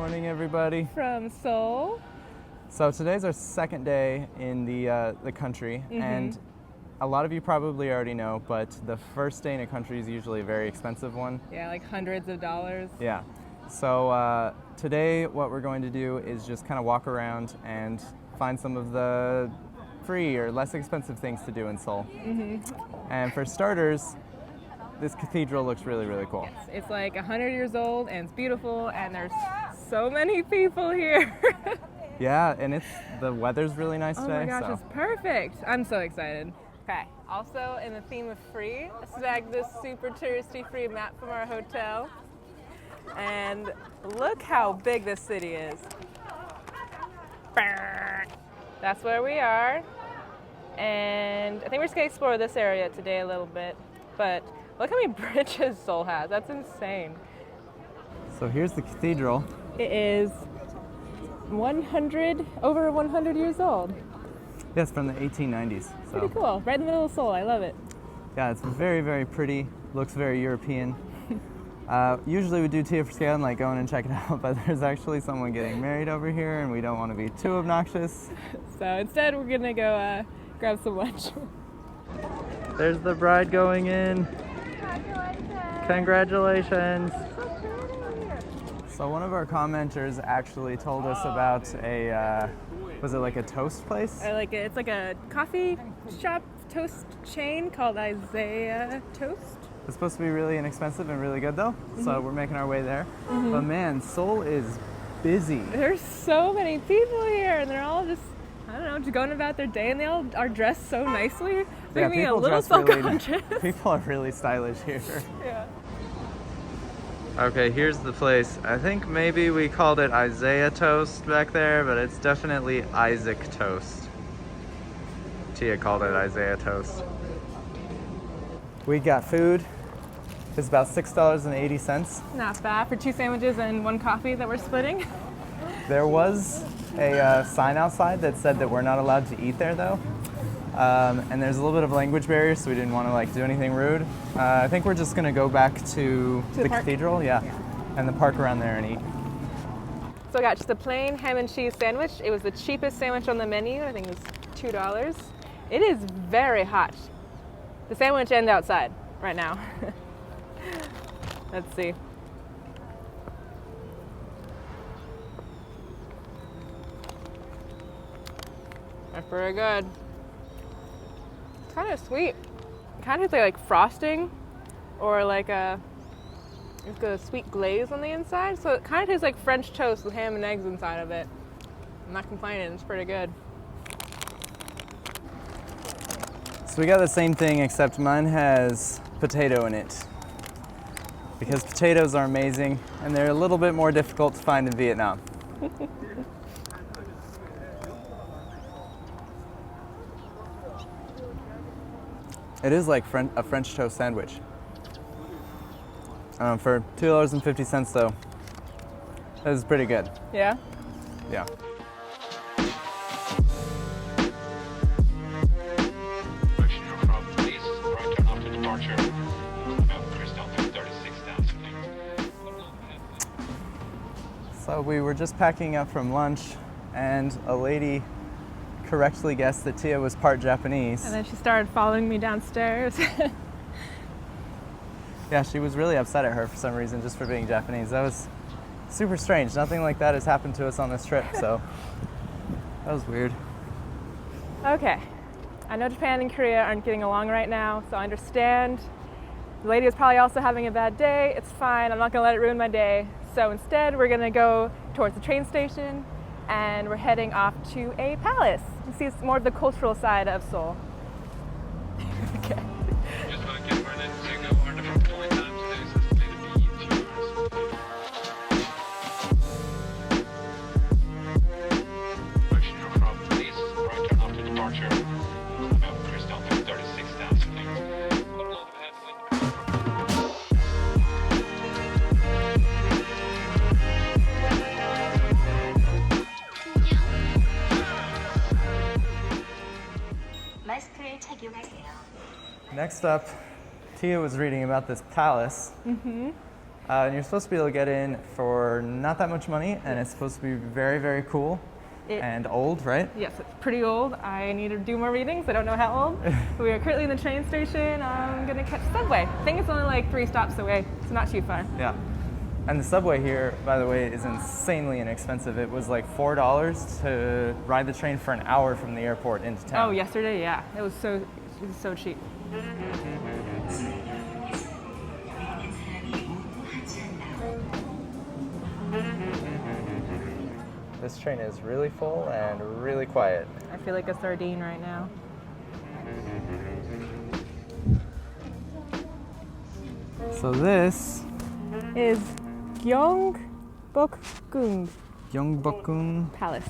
Morning, everybody. From Seoul. So today's our second day in the country, and a lot of you probably already know, but the first day in a country is usually a very expensive one. Yeah, like hundreds of dollars. Yeah. So today what we're going to do is just kind of walk around and find some of the free or less expensive things to do in Seoul. And for starters, this cathedral looks really, really cool. It's like 100 years old and it's beautiful and there's so many people here. Yeah, and the weather's really nice today. Oh my gosh, so. it's perfect. I'm so excited. Okay, also in the theme of free, I snagged this super touristy free map from our hotel. And look how big this city is. That's where we are. And I think we're just gonna explore this area today a little bit. But look how many bridges Seoul has. That's insane. So here's the cathedral. It is over 100 years old. Yes, from the 1890s. So. Pretty cool. Right in the middle of Seoul. I love it. Yeah, it's very, very pretty. Looks very European. Usually we do Tia for scale and like go in and check it out, but there's actually someone getting married over here and we don't want to be too obnoxious. So instead we're gonna go grab some lunch. There's the bride going in. Congratulations. So one of our commenters actually told us about a, was it like a toast place? It's like a coffee shop toast chain called Isaiah Toast. It's supposed to be really inexpensive and really good though, so we're making our way there. But man, Seoul is busy. There's so many people here and they're all just, I don't know, just going about their day and they all are dressed so nicely. Yeah, Making me a people little dress really self-conscious. People are really stylish here. Yeah. Okay, here's the place. I think maybe we called it Isaiah Toast back there, but it's definitely Isaac Toast. Tia called it Isaiah Toast. We got food. It's about $6.80. Not bad for 2 sandwiches and 1 coffee that we're splitting. There was a sign outside that said that we're not allowed to eat there though. And there's a little bit of a language barrier, so we didn't want to do anything rude. I think we're just gonna go back to the cathedral, yeah, and the park around there and eat. So I got just a plain ham and cheese sandwich. It was the cheapest sandwich on the menu. I think it was $2. It is very hot. The sandwich and outside right now. Let's see. That's very good. It's kind of sweet. Kind of like frosting or like it's got a sweet glaze on the inside. So it kind of tastes like French toast with ham and eggs inside of it. I'm not complaining, it's pretty good. So we got the same thing except mine has potato in it. Because potatoes are amazing and they're a little bit more difficult to find in Vietnam. It is like a French toast sandwich. For $2.50 though, that is pretty good. Yeah? Yeah. So we were just packing up from lunch and a lady correctly guessed that Tia was part Japanese. And then she started following me downstairs. Yeah, she was really upset at her for some reason just for being Japanese. That was super strange. Nothing like that has happened to us on this trip, so that was weird. Okay, I know Japan and Korea aren't getting along right now, so I understand. The lady is probably also having a bad day. It's fine, I'm not gonna let it ruin my day. So instead, we're gonna go towards the train station and we're heading off to a palace to see more of the cultural side of Seoul. Okay. Next up, Tia was reading about this palace. And you're supposed to be able to get in for not that much money, and it's supposed to be very, very cool and old, right? Yes, it's pretty old. I need to do more readings. I don't know how old. We are currently in the train station. I'm gonna catch subway. I think it's only like 3 stops away. It's not too far. Yeah. And the subway here, by the way, is insanely inexpensive. It was like $4 to ride the train for an hour from the airport into town. Oh, yesterday, yeah. It was so cheap. This train is really full and really quiet. I feel like a sardine right now. So this is Gyeongbokgung Gyeongbokgung Palace.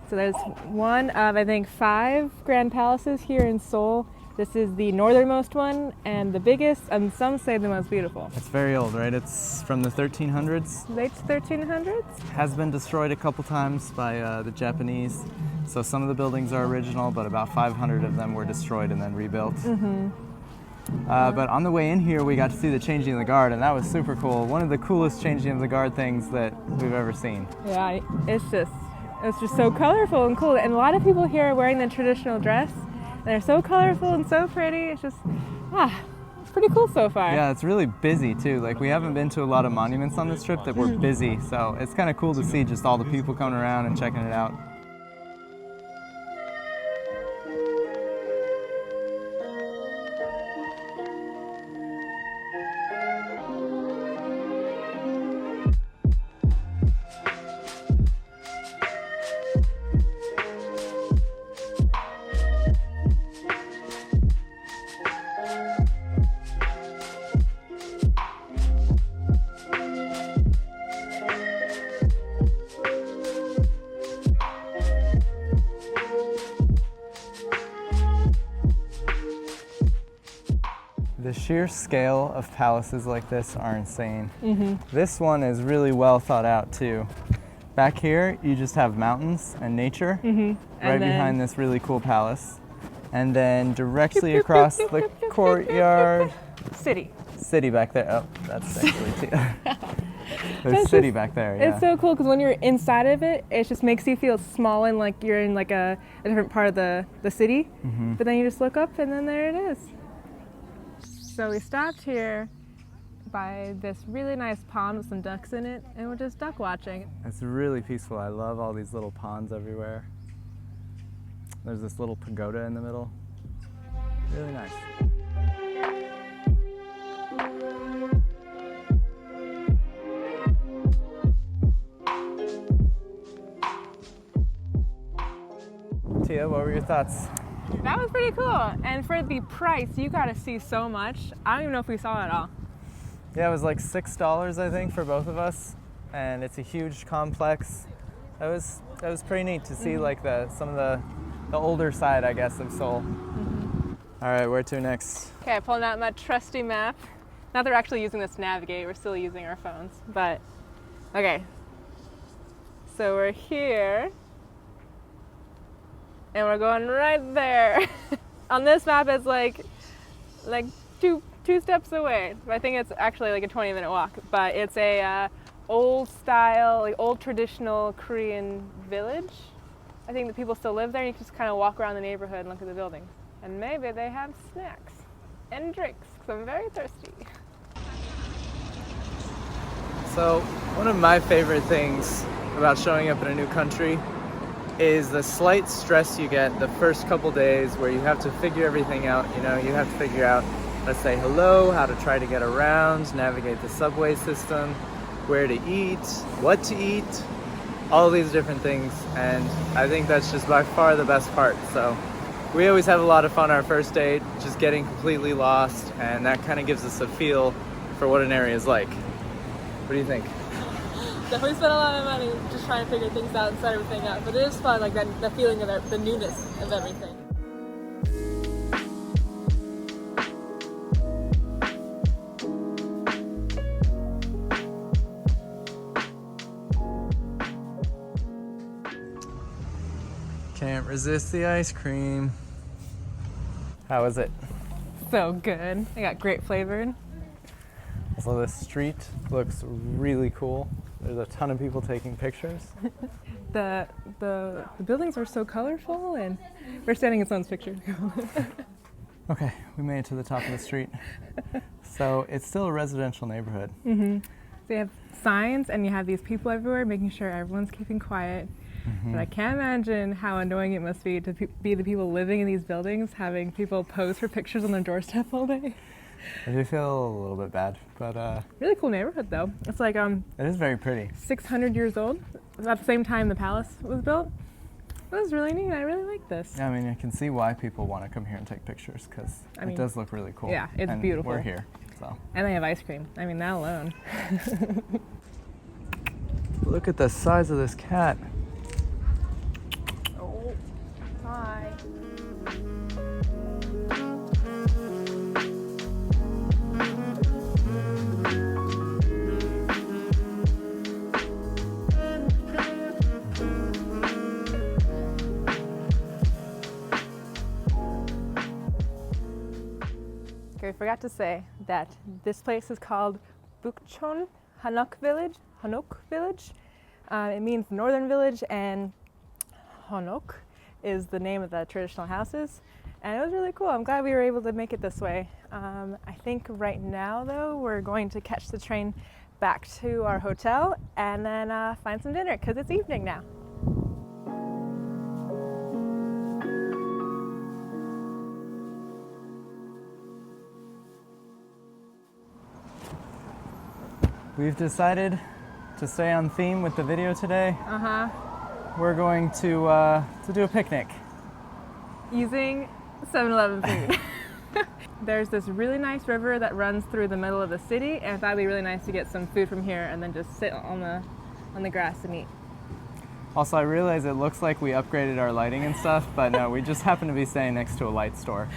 So there's one of, I think, 5 grand palaces here in Seoul. This is the northernmost one and the biggest, and some say the most beautiful. It's very old, right? It's from the 1300s. Late 1300s? Has been destroyed a couple times by the Japanese. So some of the buildings are original, but about 500 of them were destroyed and then rebuilt. But on the way in here, we got to see the changing of the guard, and that was super cool. One of the coolest changing of the guard things that we've ever seen. Yeah, it's just so colorful and cool. And a lot of people here are wearing the traditional dress. And they're so colorful and so pretty. It's just, it's pretty cool so far. Yeah, it's really busy too. Like, we haven't been to a lot of monuments on this trip that were busy, so it's kind of cool to see just all the people coming around and checking it out. The sheer scale of palaces like this are insane. This one is really well thought out too. Back here, you just have mountains and nature right behind this really cool palace. And then directly across the courtyard, city back there. Oh, that's actually Tia. There's city back there, yeah. It's so cool because when you're inside of it, it just makes you feel small and like you're in like a different part of the city. But then you just look up and then there it is. So we stopped here by this really nice pond with some ducks in it, and we're just duck watching. It's really peaceful. I love all these little ponds everywhere. There's this little pagoda in the middle. Really nice. Tia, what were your thoughts? That was pretty cool. And for the price, you got to see so much. I don't even know if we saw it all. Yeah, it was like $6, I think, for both of us. And it's a huge complex. That was pretty neat to see like some of the older side, I guess, of Seoul. All right, where to next? Okay, pulling out my trusty map. Not that we're actually using this to navigate, we're still using our phones. But, okay. So we're here. And we're going right there. On this map, it's like two steps away. I think it's actually like a 20-minute walk. But it's a old style, like old traditional Korean village. I think the people still live there. And you can just kind of walk around the neighborhood and look at the buildings. And maybe they have snacks and drinks, because I'm very thirsty. So one of my favorite things about showing up in a new country is the slight stress you get the first couple days where you have to figure everything out. You know, you have to figure out how to say hello, how to try to get around, navigate the subway system, where to eat, what to eat, all these different things. And I think that's just by far the best part. So we always have a lot of fun our first date, just getting completely lost, and that kind of gives us a feel for what an area is like. What do you think? Definitely spent a lot of money just trying to figure things out and set everything out. But it is fun, like the feeling of the newness of everything. Can't resist the ice cream. How is it? So good. It got grape flavored. So this street looks really cool. There's a ton of people taking pictures. The buildings are so colorful, and we're standing in someone's picture. Okay, we made it to the top of the street. So it's still a residential neighborhood. Mm-hmm. So you have signs, and you have these people everywhere making sure everyone's keeping quiet. Mm-hmm. But I can't imagine how annoying it must be to be the people living in these buildings, having people pose for pictures on their doorstep all day. I do feel a little bit bad, but really cool neighborhood though. It's like it is very pretty. 600 years old. About the same time the palace was built. It was really neat. I really like this. Yeah, I mean, I can see why people want to come here and take pictures because it does look really cool. Yeah, it's and beautiful. We're here, so. And they have ice cream. I mean, that alone. Look at the size of this cat. Oh, hi. Okay, we forgot to say that this place is called Bukchon Hanok Village. It means northern village, and Hanok is the name of the traditional houses. And it was really cool. I'm glad we were able to make it this way. I think right now, though, we're going to catch the train back to our hotel and then find some dinner because it's evening now. We've decided to stay on theme with the video today. We're going to do a picnic. Using 7-Eleven food. There's this really nice river that runs through the middle of the city, and I thought it'd be really nice to get some food from here and then just sit on the grass and eat. Also, I realize it looks like we upgraded our lighting and stuff, but no, we just happen to be staying next to a light store.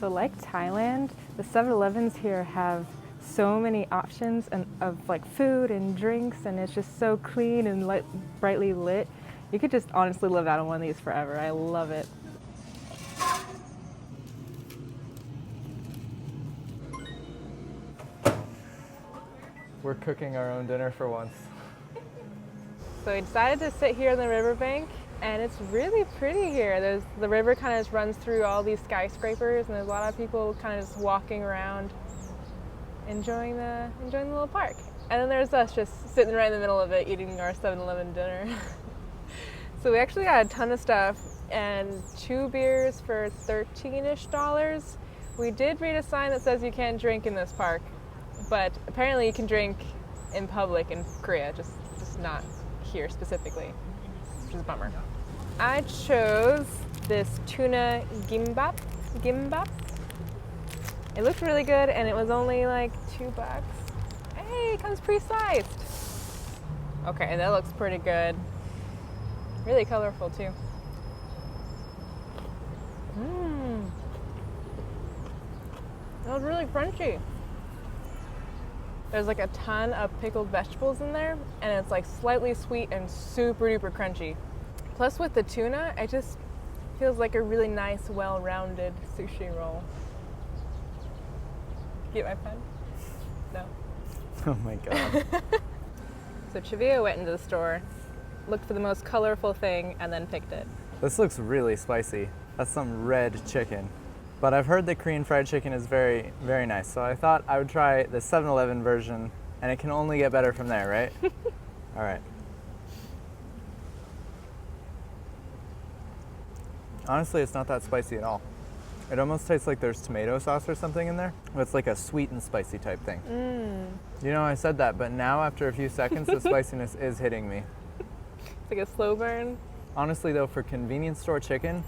So like Thailand, the 7-Elevens here have so many options of like food and drinks, and it's just so clean and brightly lit. You could just honestly live out of one of these forever. I love it. We're cooking our own dinner for once. So we decided to sit here on the riverbank, and it's really pretty here. The river kind of just runs through all these skyscrapers, and there's a lot of people kind of just walking around, enjoying the little park. And then there's us just sitting right in the middle of it, eating our 7-Eleven dinner. So we actually got a ton of stuff, and 2 beers for $13-ish. We did read a sign that says you can't drink in this park, but apparently you can drink in public in Korea, just not here specifically, which is a bummer. I chose this tuna gimbap. It looked really good, and it was only like $2. Hey, it comes pre-sliced. Okay, that looks pretty good. Really colorful too. That was really crunchy. There's like a ton of pickled vegetables in there, and it's like slightly sweet and super duper crunchy. Plus with the tuna, it just feels like a really nice, well-rounded sushi roll. Get my pen? No. Oh my god. So Cheveyo went into the store, looked for the most colorful thing, and then picked it. This looks really spicy. That's some red chicken. But I've heard the Korean fried chicken is very, very nice. So I thought I would try the 7-Eleven version, and it can only get better from there, right? All right. Honestly, it's not that spicy at all. It almost tastes like there's tomato sauce or something in there. It's like a sweet and spicy type thing. You know, I said that, but now after a few seconds, the spiciness is hitting me. It's like a slow burn. Honestly though, for convenience store chicken,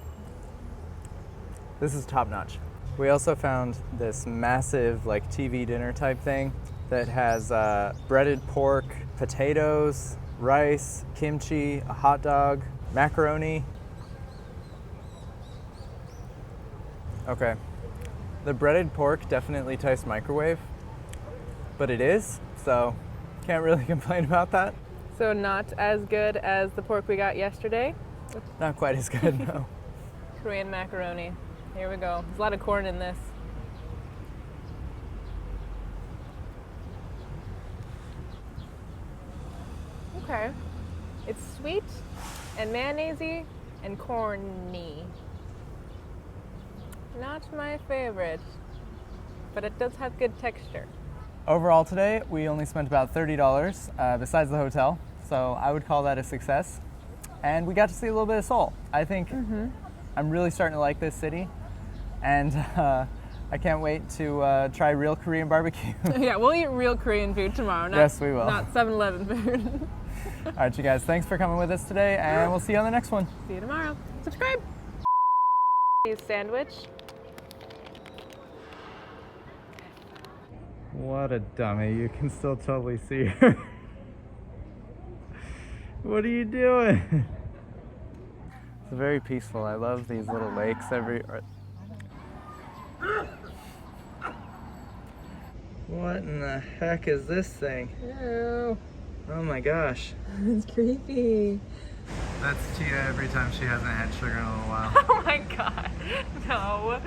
this is top notch. We also found this massive like TV dinner type thing that has breaded pork, potatoes, rice, kimchi, a hot dog, macaroni. Okay, the breaded pork definitely tastes microwave, but it is, so can't really complain about that. So not as good as the pork we got yesterday, Not quite as good, no. Korean macaroni. Here we go. There's a lot of corn in this. Okay. It's sweet and mayonnaise-y and corny. Not my favorite, but it does have good texture. Overall today, we only spent about $30 besides the hotel, so I would call that a success. And we got to see a little bit of Seoul. I think I'm really starting to like this city, and I can't wait to try real Korean barbecue. Yeah, we'll eat real Korean food tomorrow. Yes, we will. Not 7-Eleven food. All right, you guys, thanks for coming with us today, and we'll see you on the next one. See you tomorrow. Subscribe. Sandwich. What a dummy. You can still totally see her. What are you doing? It's very peaceful. I love these little lakes What in the heck is this thing? Ew. Oh my gosh. It's creepy. That's Tia every time she hasn't had sugar in a little while. Oh my god. No.